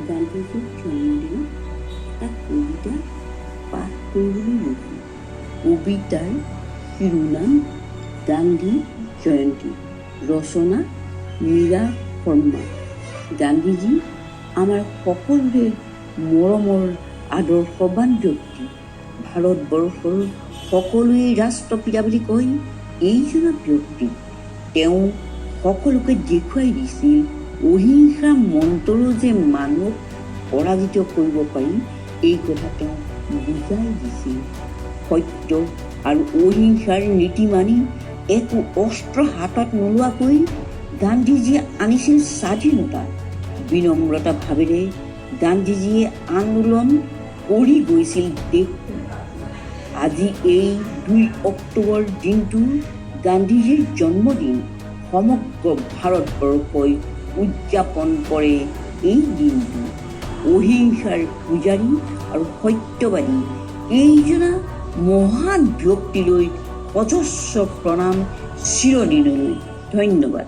গান্ধীজীৰ জন্মদিনত এটা কবিতা পাঠ কৰিবলৈ লৈছোঁ। কবিতাৰ শিৰোনাম গান্ধী জয়ন্তী, ৰচনা মীৰা শৰ্মা। গান্ধীজী আমাৰ সকলোৰে মৰমৰ আদৰ্শৱান ব্যক্তি। ভাৰতবৰ্ষৰ সকলোৱে ৰাষ্ট্ৰপিতা বুলি কয় এইজন ব্যক্তি। তেওঁ সকলোকে দেখুৱাই দিছিল অহিংসা মন্ত্ৰৰো যে মানুহক পৰাজিত কৰিব পাৰি, এই কথা তেওঁ বুজাই দিছিল। সত্য আৰু অহিংসাৰ নীতি মানি একো অস্ত্ৰ হাতত নোলোৱাকৈ গান্ধীজীয়ে আনিছিল স্বাধীনতা। বিনম্ৰতা ভাৱেৰে গান্ধীজীয়ে আন্দোলন কৰি গৈছিল দেশ। আজি এই 2 অক্টোবৰ দিনটো গান্ধীজীৰ জন্মদিন। সমগ্ৰ ভাৰতবৰ্ষই উদযাপন কৰে এই দিনটো। অহিংসাৰ পূজাৰী আৰু সত্যবাদী এইজনা মহান ব্যক্তিলৈ অজস্ৰ প্ৰণাম চিৰদিনলৈ। ধন্যবাদ।